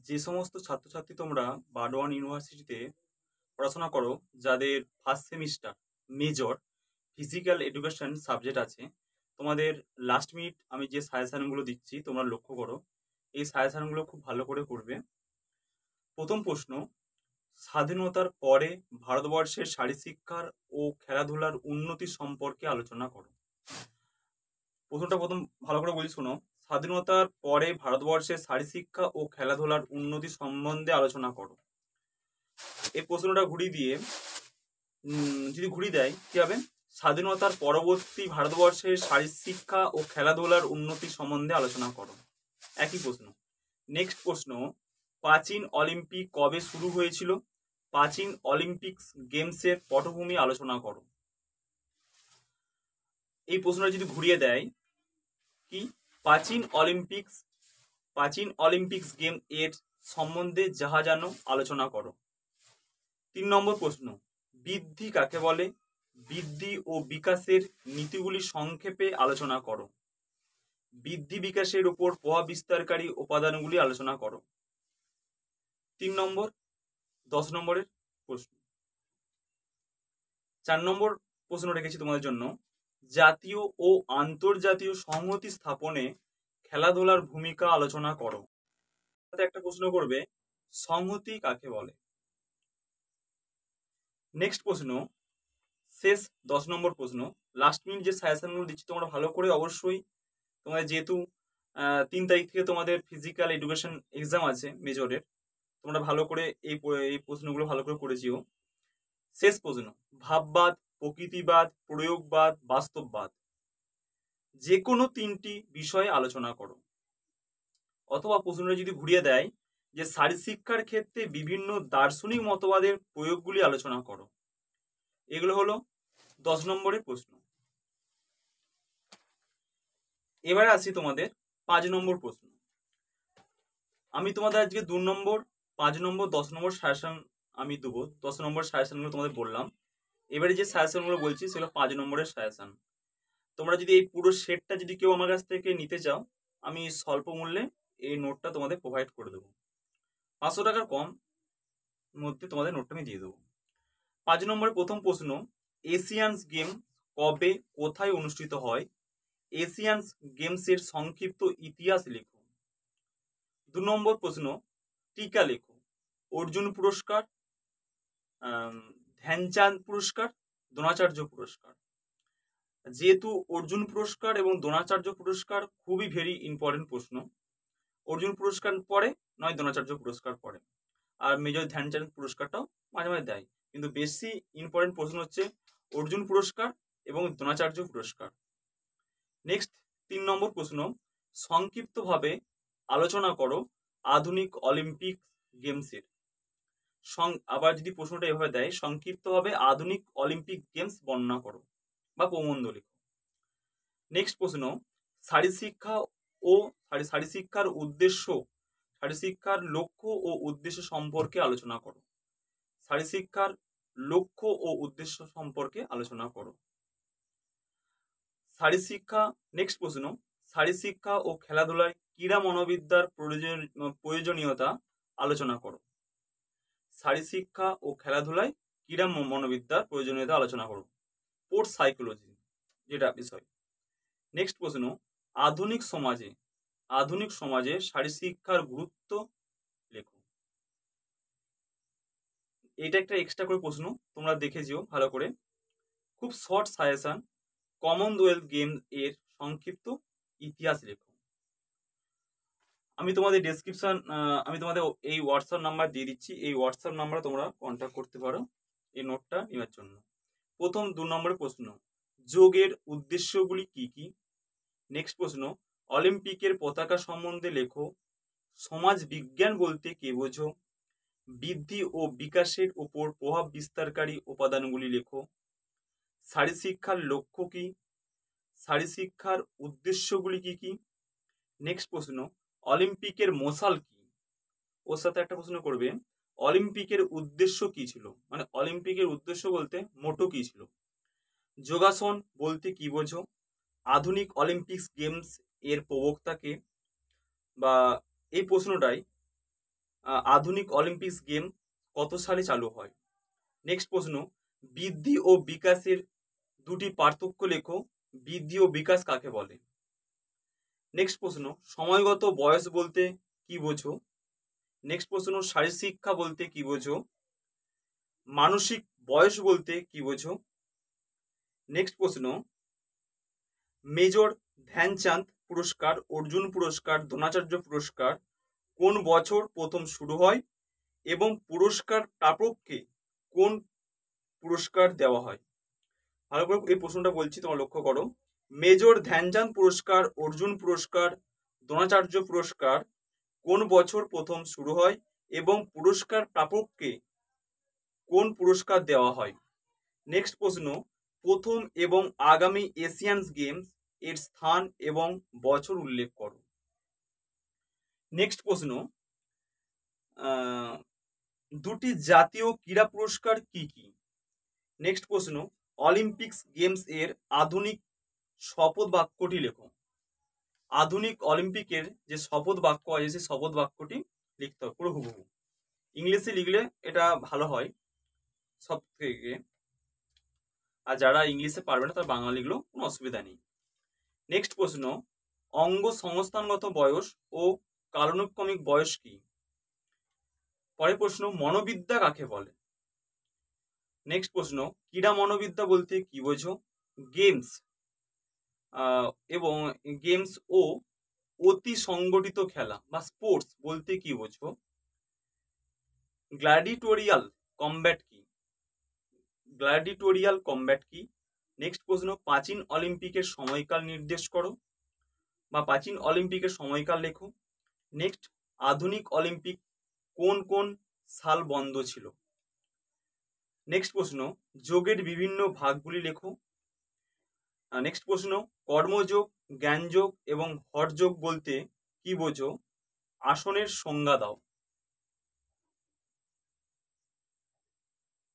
যে সমস্ত ছাত্রছাত্রী তোমরা বারওয়ান ইউনিভার্সিটিতে পড়াশোনা করো, যাদের first semester major physical education subject আছে, তোমাদের লাস্ট মিনিট আমি যে সাজেশনগুলো দিচ্ছি তোমরা লক্ষ্য করো। এই সাজেশনগুলো খুব ভালো করে করবে। প্রথম প্রশ্ন, স্বাধীনতার পরে ভারতবর্ষের শারীরশিক্ষার ও খেলাধুলার উন্নতি সম্পর্কে আলোচনা করো। প্রথম ভালো করে বলি, শোনো। স্বাধীনতার পরে ভারতবর্ষের শারীরশিক্ষা ও খেলাধুলার উন্নতি সম্বন্ধে আলোচনা করো। এই প্রশ্নটা ঘুরিয়ে দিয়ে যদি ঘুরিয়ে দেয় কি হবে? স্বাধীনতার পরবর্তী ভারতবর্ষের শারীরশিক্ষা ও খেলাধুলার উন্নতি সম্বন্ধে আলোচনা করো। একই প্রশ্ন। নেক্সট প্রশ্ন, প্রাচীন অলিম্পিক কবে শুরু হয়েছিল? প্রাচীন অলিম্পিক্স গেমসের পটভূমি আলোচনা করো। এই প্রশ্নটা যদি ঘুরিয়ে দেয় কি, প্রাচীন অলিম্পিক্স গেম এর সম্বন্ধে যাহা জানো আলোচনা করো। 3 নম্বর প্রশ্ন, বৃদ্ধি কাকে বলে? বৃদ্ধি ও বিকাশের নীতিগুলি সংক্ষেপে আলোচনা করো। বৃদ্ধি বিকাশের উপর প্রভাব বিস্তারকারী উপাদানগুলি আলোচনা করো। 3 নম্বর 10 নম্বরের প্রশ্ন। 4 নম্বর প্রশ্ন রেখেছি তোমাদের জন্য, জাতীয় ও আন্তর্জাতীয় সংহতি স্থাপনে খেলাধুলার ভূমিকা আলোচনা করো। একটা প্রশ্ন করবে, সংহতি কাকে বলে? নেক্সট প্রশ্ন, শেষ 10 নম্বর প্রশ্ন। লাস্ট মিনিট যে সাজেশনগুলো দিচ্ছি তোমরা ভালো করে অবশ্যই, তোমাদের যেহেতু 3 তারিখ থেকে তোমাদের ফিজিক্যাল এডুকেশন এক্সাম আছে মেজরের, তোমরা ভালো করে এই প্রশ্নগুলো ভালো করে করেছিও। শেষ প্রশ্ন, ভাববাদ, প্রকৃতিবাদ, প্রয়োগবাদ, বাস্তববাদ, যে কোনো 3টি বিষয়ে আলোচনা করো। অথবা প্রশ্নটা যদি ঘুরিয়ে দেয় যে শারীরশিক্ষার ক্ষেত্রে বিভিন্ন দার্শনিক মতবাদের প্রয়োগগুলি আলোচনা করো। এগুলো হলো 10 নম্বরের প্রশ্ন। এবারে আসি তোমাদের 5 নম্বর প্রশ্ন। আমি তোমাদের আজকে 2 নম্বর, 5 নম্বর, 10 নম্বর সাজেশন আমি দেবো। 10 নম্বর সাজেশনগুলো তোমাদের বললাম। এবারে যে সাজেশনগুলো বলছি সেগুলো 5 নম্বরের সাজেশন। তোমরা যদি এই পুরো সেটটা যদি কেউ আমার কাছ থেকে নিতে চাও, আমি স্বল্প মূল্যে এই নোটটা তোমাদের প্রোভাইড করে দেবো। 500 টাকার কম মধ্যে তোমাদের নোটটা আমি দিয়ে দেবো। 5 নম্বরের প্রথম প্রশ্ন, এশিয়ানস গেম কবে কোথায় অনুষ্ঠিত হয়? এশিয়ানস গেমসের সংক্ষিপ্ত ইতিহাস লেখো। 2 নম্বর প্রশ্ন, টিকা লেখো। অর্জুন পুরস্কার, ধ্যানচাঁদ পুরস্কার, দ্রোণাচার্য পুরস্কার। যেহেতু অর্জুন পুরস্কার এবং দ্রোণাচার্য পুরস্কার খুবই ভেরি ইম্পর্টেন্ট প্রশ্ন, অর্জুন পুরস্কার পরে নয় দ্রোণাচার্য পুরস্কার পরে, আর মেজর ধ্যানচাঁদ পুরস্কারটাও মাঝে মাঝে দেয়, কিন্তু বেশি ইম্পর্টেন্ট প্রশ্ন হচ্ছে অর্জুন পুরস্কার এবং দ্রোণাচার্য পুরস্কার। নেক্সট 3 নম্বর প্রশ্ন, সংক্ষিপ্তভাবে আলোচনা করো আধুনিক অলিম্পিক গেমসের। আবার যদি প্রশ্নটা এভাবে দেয়, সংক্ষিপ্তভাবে আধুনিক অলিম্পিক গেমস বর্ণনা করো বা প্রবন্ধ লেখো। নেক্সট প্রশ্ন, শারীরশিক্ষা ও শারীরশিক্ষার উদ্দেশ্য, শারীরশিক্ষার লক্ষ্য ও উদ্দেশ্য সম্পর্কে আলোচনা করো। শারীরশিক্ষার লক্ষ্য ও উদ্দেশ্য সম্পর্কে আলোচনা করো। শারীরশিক্ষা, নেক্সট প্রশ্ন, শারীরশিক্ষা ও খেলাধুলায় ক্রীড়া মনোবিদ্যার প্রয়োজনীয়তা আলোচনা করো। শারীরশিক্ষা ও খেলাধুলায় ক্রীড়া মনোবিদ্যার প্রয়োজনীয়তা আলোচনা করো। স্পোর্টস সাইকোলজি যেটা বিষয়। নেক্সট প্রশ্ন, আধুনিক সমাজে শারীরশিক্ষার গুরুত্ব লেখো। এটা একটা এক্সট্রা করে প্রশ্ন, তোমরা দেখে যেও ভালো করে। খুব শর্ট সাজেশন, কমনওয়েলথ গেম এর সংক্ষিপ্ত ইতিহাস লেখো। আমি তোমাদের ডেসক্রিপশন, আমি তোমাদের এই হোয়াটসঅ্যাপ নাম্বার দিয়ে দিচ্ছি, এই হোয়াটসঅ্যাপ নাম্বারে তোমরা কন্ট্যাক্ট করতে পারো এই নোটটা নেওয়ার জন্য। প্রথম 2 নম্বরের প্রশ্ন, যোগের উদ্দেশ্যগুলি কি কি? নেক্সট প্রশ্ন, অলিম্পিকের পতাকা সম্বন্ধে লেখো। সমাজ বিজ্ঞান বলতে কি বোঝো? বৃদ্ধি ও বিকাশের উপর প্রভাব বিস্তারকারী উপাদানগুলি লেখো। শারীরশিক্ষার লক্ষ্য কি? শারীরশিক্ষার উদ্দেশ্যগুলি কি কি? নেক্সট প্রশ্ন, অলিম্পিকের মশাল কি? ওর সাথে একটা প্রশ্ন করবে, অলিম্পিকের উদ্দেশ্য কি ছিল, মানে অলিম্পিকের উদ্দেশ্য বলতে মোটো কি ছিল? যোগাসন বলতে কি বোঝো? আধুনিক অলিম্পিক্স গেমস এর প্রবক্তাকে, বা এই প্রশ্নটাই আধুনিক অলিম্পিক্স গেম কত সালে চালু হয়? নেক্সট প্রশ্ন, বৃদ্ধি ও বিকাশের দুটি পার্থক্য লেখো। বৃদ্ধি ও বিকাশ কাকে বলে? নেক্সট প্রশ্ন, সময়গত বয়স বলতে কি বোঝো? নেক্সট প্রশ্ন, শারীরশিক্ষা বলতে কি বোঝো? মানসিক বয়স বলতে কি বোঝো? নেক্সট প্রশ্ন, মেজর ধ্যানচাঁদ পুরস্কার, অর্জুন পুরস্কার, দ্রোণাচার্য পুরস্কার কোন বছর প্রথম শুরু হয় এবং পুরস্কার প্রাপককে কোন পুরস্কার দেওয়া হয়? ভালো করে এই প্রশ্নটা বলছি, তোমরা লক্ষ্য করো। মেজর ধ্যানচাঁদ পুরস্কার, অর্জুন পুরস্কার, দ্রোণাচার্য পুরস্কার কোন বছর প্রথম শুরু হয় এবং পুরস্কার প্রাপককে কোন পুরস্কার দেওয়া হয়? নেক্সট প্রশ্ন, প্রথম এবং আগামী এশিয়ান গেমস এর স্থান এবং বছর উল্লেখ করো। নেক্সট প্রশ্ন, দুটি জাতীয় ক্রীড়া পুরস্কার কি কি? নেক্সট প্রশ্ন, অলিম্পিক্স গেমস এর আধুনিক শপথ বাক্যটি লেখো। আধুনিক অলিম্পিকের যে শপথ বাক্য আছে সেই শপথ বাক্যটি লিখতে হবে পুরো হুবহু। ইংলিশে লিখলে এটা ভালো হয় সব থেকে, আর যারা ইংলিশে পারবে না তারা বাংলা লিখলেও কোনো অসুবিধা নেই। নেক্সট প্রশ্ন, অঙ্গ সংস্থানগত বয়স ও কালানুক্রমিক বয়স কি? পরের প্রশ্ন, মনোবিদ্যা কাকে বলে? নেক্সট প্রশ্ন, ক্রীড়া মনোবিদ্যা বলতে কি বোঝো? গেমস এবং গেমস ও অতি সংগঠিত খেলা বা স্পোর্টস বলতে কি বোঝো? গ্ল্যাডিটোরিয়াল কমব্যাট কি? গ্ল্যাডিটোরিয়াল কমব্যাট কি? নেক্সট প্রশ্ন, প্রাচীন অলিম্পিকের সময়কাল নির্দেশ করো বা প্রাচীন অলিম্পিকের সময়কাল লেখো। নেক্সট, আধুনিক অলিম্পিক কোন কোন সাল বন্ধ ছিল? নেক্সট প্রশ্ন, যোগের বিভিন্ন ভাগগুলি লেখো। নেক্সট প্রশ্ন, কর্মযোগ, জ্ঞানযোগ এবং হঠযোগ বলতে কি বোঝো? আসনের সংজ্ঞা দাও।